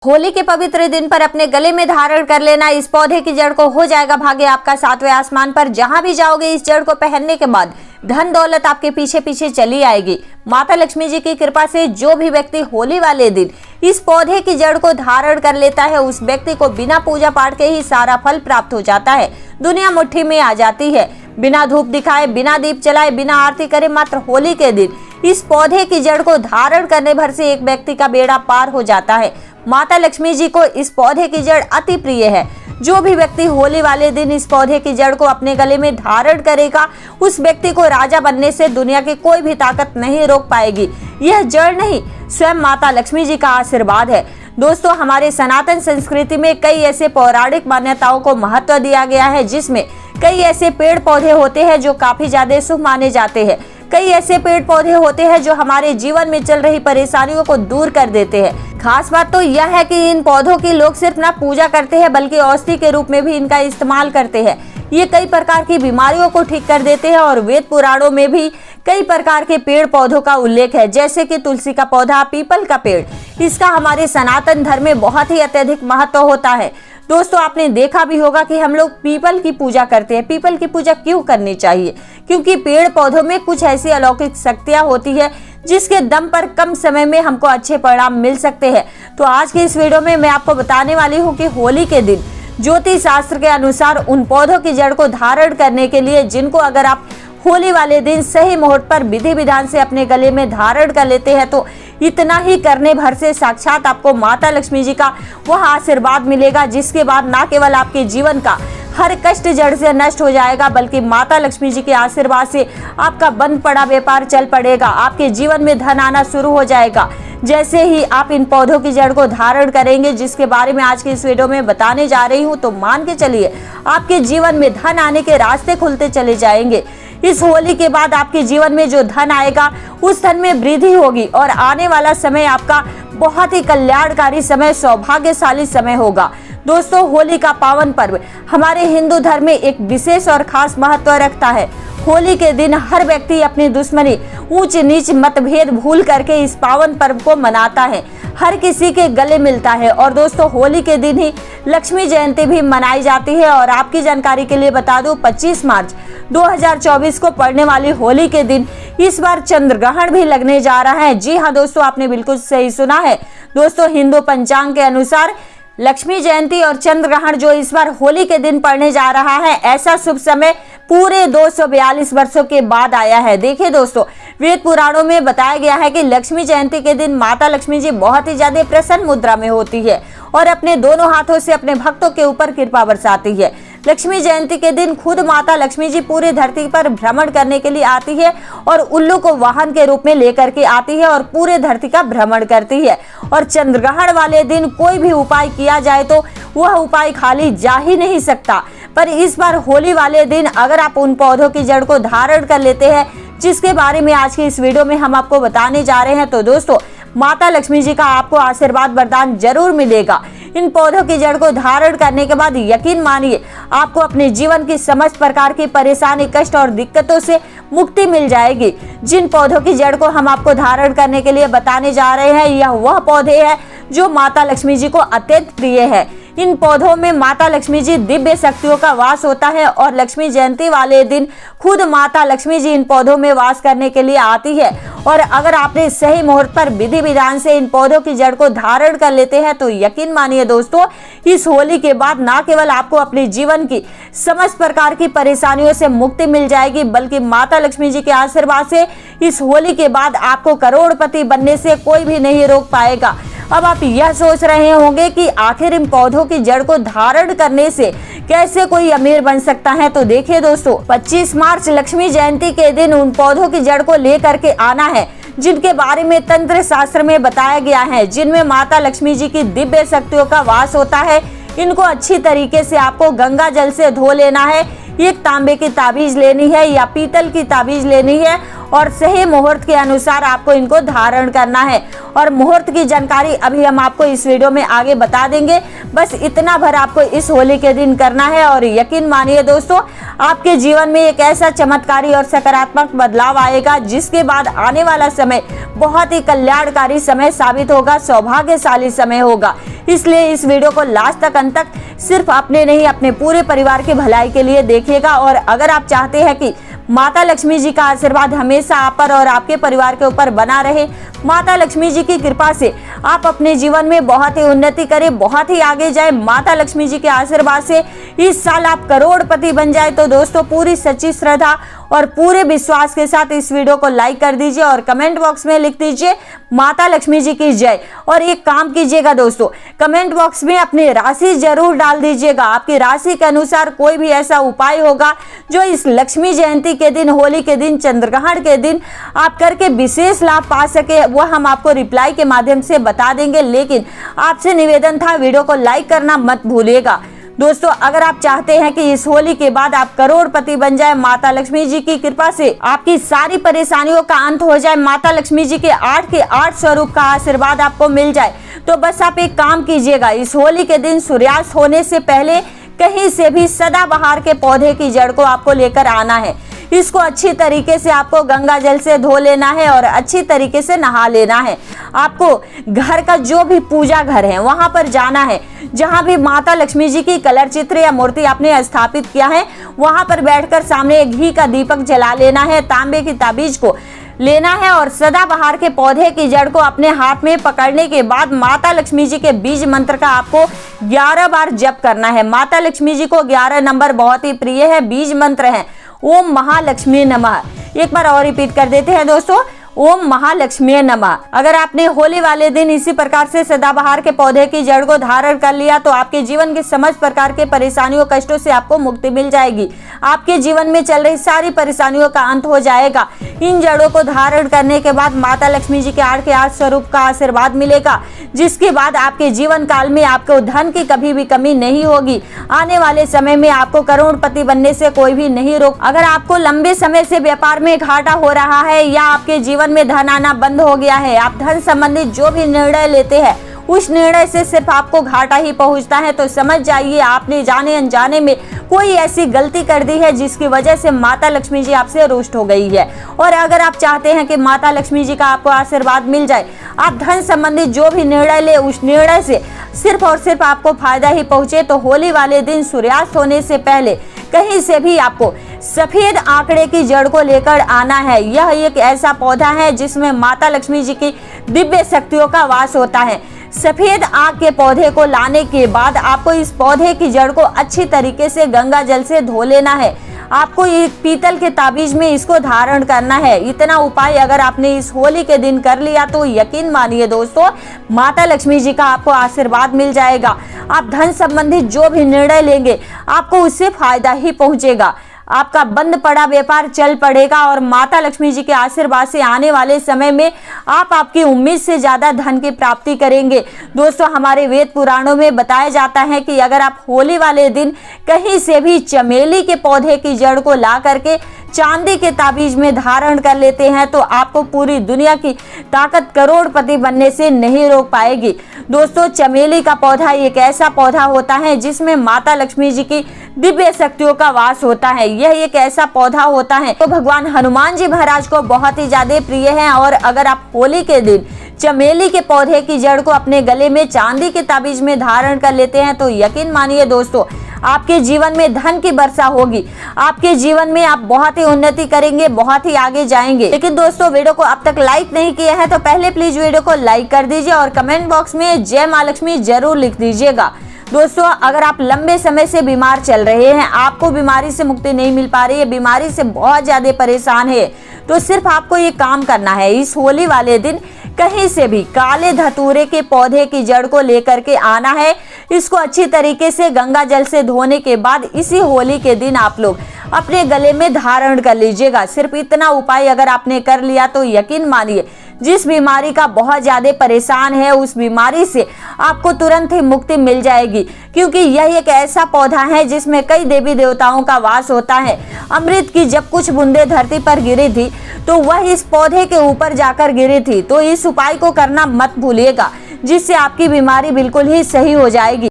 होली के पवित्र दिन पर अपने गले में धारण कर लेना इस पौधे की जड़ को हो जाएगा भाग्य आपका सातवें आसमान पर। जहां भी जाओगे इस जड़ को पहनने के बाद धन दौलत आपके पीछे पीछे चली आएगी। माता लक्ष्मी जी की कृपा से जो भी व्यक्ति होली वाले दिन इस पौधे की जड़ को धारण कर लेता है उस व्यक्ति को बिना पूजा पाठ के ही सारा फल प्राप्त हो जाता है। दुनिया मुट्ठी में आ जाती है। बिना धूप दिखाए, बिना दीप जलाए, बिना आरती करे मात्र होली के दिन इस पौधे की जड़ को धारण करने भर से एक व्यक्ति का बेड़ा पार हो जाता है। माता लक्ष्मी जी को इस पौधे की जड़ अति प्रिय है। जो भी व्यक्ति होली वाले दिन इस पौधे की जड़ को अपने गले में धारण करेगा उस व्यक्ति को राजा बनने से दुनिया की कोई भी ताकत नहीं रोक पाएगी। यह जड़ नहीं, स्वयं माता लक्ष्मी जी का आशीर्वाद है। दोस्तों, हमारे सनातन संस्कृति में कई ऐसे पौराणिक मान्यताओं को महत्व दिया गया है जिसमें कई ऐसे पेड़ पौधे होते हैं जो काफी ज्यादा शुभ माने जाते हैं। कई ऐसे पेड़ पौधे होते हैं जो हमारे जीवन में चल रही परेशानियों को दूर कर देते हैं। खास बात तो यह है कि इन पौधों की लोग सिर्फ ना पूजा करते हैं बल्कि औषधि के रूप में भी इनका इस्तेमाल करते हैं। ये कई प्रकार की बीमारियों को ठीक कर देते हैं और वेद पुराणों में भी कई प्रकार के पेड़ पौधों का उल्लेख है, जैसे कि तुलसी का पौधा, पीपल का पेड़। इसका हमारे सनातन धर्म में बहुत ही अत्यधिक महत्व होता है। दोस्तों, आपने देखा भी होगा कि हम लोग पीपल की पूजा करते हैं। पीपल की पूजा क्यों करनी चाहिए? क्योंकि पेड़ पौधों में कुछ ऐसी अलौकिक शक्तियां होती है जिसके दम पर कम समय में हमको अच्छे परिणाम मिल सकते हैं। तो आज की इस वीडियो में मैं आपको बताने वाली हूँ कि होली के दिन ज्योतिष शास्त्र के अनुसार उन पौधों की जड़ को धारण करने के लिए जिनको अगर आप होली वाले दिन सही मुहूर्त पर विधि विधान से अपने गले में धारण कर लेते हैं तो इतना ही करने भर से साक्षात आपको माता लक्ष्मी जी का वह आशीर्वाद मिलेगा, जिसके बाद न केवल आपके जीवन का हर कष्ट जड़ से नष्ट हो जाएगा बल्कि माता लक्ष्मी जी के आशीर्वाद से आपका बंद पड़ा व्यापार चल पड़ेगा। आपके जीवन में धन आना शुरू हो जाएगा जैसे ही आप इन पौधों की जड़ को धारण करेंगे, जिसके बारे में आज की इस वीडियो में बताने जा रही हूँ। तो मान के चलिए आपके जीवन में धन आने के रास्ते खुलते चले जाएंगे। इस होली के बाद आपके जीवन में जो धन आएगा उस धन में वृद्धि होगी और आने वाला समय आपका बहुत ही कल्याणकारी समय, सौभाग्यशाली समय होगा। दोस्तों, होली का पावन पर्व हमारे हिंदू धर्म में एक विशेष और खास महत्व रखता है। होली के दिन हर व्यक्ति अपनी दुश्मनी, ऊंच नीच, मतभेद भूल करके इस पावन पर्व को मनाता है। हर किसी के गले मिलता है। और दोस्तों, होली के दिन ही लक्ष्मी जयंती भी मनाई जाती है। और आपकी जानकारी के लिए बता दूं, 25 मार्च 2024 को पड़ने वाली होली के दिन इस बार चंद्र ग्रहण भी लगने जा रहा है। जी हाँ दोस्तों, आपने बिल्कुल सही सुना है। दोस्तों, हिंदू पंचांग के अनुसार लक्ष्मी जयंती और चंद्र ग्रहण जो इस बार होली के दिन पड़ने जा रहा है, ऐसा शुभ समय पूरे 242 वर्षों के बाद आया है। देखिए दोस्तों, वेद पुराणों में बताया गया है कि लक्ष्मी जयंती के दिन माता लक्ष्मी जी बहुत ही ज्यादा प्रसन्न मुद्रा में होती है और अपने दोनों हाथों से अपने भक्तों के ऊपर कृपा बरसाती है। लक्ष्मी जयंती के दिन खुद माता लक्ष्मी जी पूरी धरती पर भ्रमण करने के लिए आती है और उल्लू को वाहन के रूप में लेकर के आती है और पूरे धरती का भ्रमण करती है। और चंद्र ग्रहण वाले दिन कोई भी उपाय किया जाए तो वह उपाय खाली जा ही नहीं सकता। पर इस बार होली वाले दिन अगर आप उन पौधों की जड़ को धारण कर लेते हैं, जिसके बारे में आज की इस वीडियो में हम आपको बताने जा रहे हैं, तो दोस्तों माता लक्ष्मी जी का आपको आशीर्वाद वरदान जरूर मिलेगा। इन पौधों की जड़ को धारण करने के बाद यकीन मानिए आपको अपने जीवन की समस्त प्रकार की परेशानी, कष्ट और दिक्कतों से मुक्ति मिल जाएगी। जिन पौधों की जड़ को हम आपको धारण करने के लिए बताने जा रहे हैं, यह वह पौधे हैं जो माता लक्ष्मी जी को अत्यंत प्रिय है। इन पौधों में माता लक्ष्मी जी दिव्य शक्तियों का वास होता है और लक्ष्मी जयंती वाले दिन खुद माता लक्ष्मी जी इन पौधों में वास करने के लिए आती है। और अगर आपने सही मुहूर्त पर विधि विधान से इन पौधों की जड़ को धारण कर लेते हैं तो यकीन मानिए दोस्तों, इस होली के बाद न केवल आपको अपने जीवन की समस्त प्रकार की परेशानियों से मुक्ति मिल जाएगी बल्कि माता लक्ष्मी जी के आशीर्वाद से इस होली के बाद आपको करोड़पति बनने से कोई भी नहीं रोक पाएगा। अब आप यह सोच रहे होंगे कि आखिर इन पौधों की जड़ को धारण करने से कैसे कोई अमीर बन सकता है। तो देखिए दोस्तों, 25 मार्च लक्ष्मी जयंती के दिन उन पौधों की जड़ को लेकर के आना है जिनके बारे में तंत्र शास्त्र में बताया गया है, जिनमें माता लक्ष्मी जी की दिव्य शक्तियों का वास होता है। इनको अच्छी तरीके से आपको गंगा जल से धो लेना है। एक तांबे की ताबीज लेनी है या पीतल की ताबीज लेनी है और सही मुहूर्त के अनुसार आपको इनको धारण करना है। और मुहूर्त की जानकारी अभी हम आपको इस वीडियो में आगे बता देंगे। बस इतना भर आपको इस होली के दिन करना है और यकीन मानिए दोस्तों, आपके जीवन में एक ऐसा चमत्कारी और सकारात्मक बदलाव आएगा जिसके बाद आने वाला समय बहुत ही कल्याणकारी समय साबित होगा, सौभाग्यशाली समय होगा। इसलिए इस वीडियो को लास्ट तक अंत तक सिर्फ अपने नहीं अपने पूरे परिवार की भलाई के लिए देखिएगा। और अगर आप चाहते हैं कि माता लक्ष्मी जी का आशीर्वाद हमेशा आप पर और आपके परिवार के ऊपर बना रहे, माता लक्ष्मी जी की कृपा से आप अपने जीवन में बहुत ही उन्नति करें, बहुत ही आगे जाए, माता लक्ष्मी जी के आशीर्वाद से इस साल आप करोड़पति बन जाए, तो दोस्तों पूरी सच्ची श्रद्धा और पूरे विश्वास के साथ इस वीडियो को लाइक कर दीजिए और कमेंट बॉक्स में लिख दीजिए माता लक्ष्मी जी की जय। और एक काम कीजिएगा दोस्तों, कमेंट बॉक्स में अपनी राशि जरूर डाल दीजिएगा। आपकी राशि के अनुसार कोई भी ऐसा उपाय होगा जो इस लक्ष्मी जयंती के दिन, होली के दिन, चंद्रग्रहण के दिन आप करके विशेष लाभ पा सके, वह हम आपको रिप्लाई के माध्यम से बता देंगे। लेकिन आपसे निवेदन था, वीडियो को लाइक करना मत भूलिएगा। दोस्तों अगर आप चाहते हैं कि इस होली के बाद आप करोड़पति बन जाए, माता लक्ष्मी जी की कृपा से आपकी सारी परेशानियों का अंत हो जाए, माता लक्ष्मी जी के 8 स्वरूप का आशीर्वाद आपको मिल जाए, तो बस आप एक काम कीजिएगा, इस होली के दिन सूर्यास्त होने से पहले कहीं से भी सदाबहार के पौधे की जड़ को आपको लेकर आना है। इसको अच्छी तरीके से आपको गंगा जल से धो लेना है और अच्छी तरीके से नहा लेना है। आपको घर का जो भी पूजा घर है वहां पर जाना है, जहां भी माता लक्ष्मी जी की कलर चित्र या मूर्ति आपने स्थापित किया है वहां पर बैठकर सामने घी का दीपक जला लेना है, तांबे की ताबीज को लेना है और सदाबहार के पौधे की जड़ को अपने हाथ में पकड़ने के बाद माता लक्ष्मी जी के बीज मंत्र का आपको 11 बार जप करना है। माता लक्ष्मी जी को 11 नंबर बहुत ही प्रिय है, बीज मंत्र है ओम महालक्ष्मी नमः। एक बार और रिपीट कर देते हैं दोस्तों, ओम महालक्ष्मी नमः। अगर आपने होली वाले दिन इसी प्रकार से सदाबहार के पौधे की जड़ को धारण कर लिया तो आपके जीवन के समस्त प्रकार के परेशानियों कष्टों से आपको मुक्ति मिल जाएगी। आपके जीवन में चल रही सारी परेशानियों का अंत हो जाएगा। इन जड़ों को धारण करने के बाद माता लक्ष्मी जी के 8 स्वरूप का आशीर्वाद मिलेगा, जिसके बाद आपके जीवन काल में आपको धन की कभी भी कमी नहीं होगी। आने वाले समय में आपको करोड़पति बनने से कोई भी नहीं रोक। अगर आपको लंबे समय से व्यापार में घाटा हो रहा है या आपके जीवन में धन आना बंद हो गया है, आप धन संबंधित जो भी निर्णय लेते हैं उस निर्णय से सिर्फ आपको घाटा ही पहुंचता है, तो समझ जाइए आपने जाने अनजाने में कोई ऐसी गलती कर दी है जिसकी वजह से माता लक्ष्मी जी आपसे रुष्ट हो गई है। और अगर आप चाहते हैं कि माता लक्ष्मी जी का आपको आशीर्वाद मिल जाए, आप धन संबंधित जो भी निर्णय ले उस निर्णय से सिर्फ और सिर्फ आपको फायदा ही पहुंचे, तो होली वाले दिन सूर्यास्त होने से पहले कहीं से भी आपको सफेद आंकड़े की जड़ को लेकर आना है। यह एक ऐसा पौधा है जिसमें माता लक्ष्मी जी की दिव्य शक्तियों का वास होता है। सफेद आंख के पौधे को लाने के बाद आपको इस पौधे की जड़ को अच्छी तरीके से गंगा जल से धो लेना है। आपको एक पीतल के ताबीज में इसको धारण करना है। इतना उपाय अगर आपने इस होली के दिन कर लिया तो यकीन मानिए दोस्तों, माता लक्ष्मी जी का आपको आशीर्वाद मिल जाएगा। आप धन संबंधित जो भी निर्णय लेंगे आपको उससे फायदा ही पहुंचेगा। आपका बंद पड़ा व्यापार चल पड़ेगा और माता लक्ष्मी जी के आशीर्वाद से आने वाले समय में आप आपकी उम्मीद से ज्यादा धन की प्राप्ति करेंगे। दोस्तों हमारे वेद पुराणों में बताया जाता है कि अगर आप होली वाले दिन कहीं से भी चमेली के पौधे की जड़ को ला करके चांदी के ताबीज में धारण कर लेते हैं तो आपको पूरी दुनिया की ताकत करोड़पति बनने से नहीं रोक पाएगी। दोस्तों चमेली का पौधा एक ऐसा पौधा होता है जिसमें माता लक्ष्मी जी की दिव्य शक्तियों का वास होता है। यह एक ऐसा पौधा होता है तो भगवान हनुमान जी महाराज को बहुत ही ज्यादा प्रिय है। और अगर आप होली के दिन चमेली के पौधे की जड़ को अपने गले में चांदी के ताबीज में धारण कर लेते हैं तो यकीन मानिए दोस्तों, आपके जीवन में धन की वर्षा होगी। आपके जीवन में आप बहुत ही उन्नति करेंगे, बहुत ही आगे जाएंगे। लेकिन दोस्तों वीडियो को अब तक लाइक नहीं किया है तो पहले प्लीज वीडियो को लाइक कर दीजिए और कमेंट बॉक्स में जय मां लक्ष्मी जरूर लिख दीजिएगा। दोस्तों अगर आप लंबे समय से बीमार चल रहे हैं, आपको बीमारी से मुक्ति नहीं मिल पा रही है, बीमारी से बहुत ज्यादा परेशान है, तो सिर्फ आपको ये काम करना है। इस होली वाले दिन कहीं से भी काले धतूरे के पौधे की जड़ को लेकर के आना है। इसको अच्छी तरीके से गंगा जल से धोने के बाद इसी होली के दिन आप लोग अपने गले में धारण कर लीजिएगा। सिर्फ इतना उपाय अगर आपने कर लिया तो यकीन मानिए जिस बीमारी का बहुत ज्यादा परेशान है उस बीमारी से आपको तुरंत ही मुक्ति मिल जाएगी, क्योंकि यह एक ऐसा पौधा है जिसमें कई देवी देवताओं का वास होता है। अमृत की जब कुछ बूंदें धरती पर गिरी थी तो वह इस पौधे के ऊपर जाकर गिरी थी। तो इस उपाय को करना मत भूलिएगा, जिससे आपकी बीमारी बिल्कुल ही सही हो जाएगी।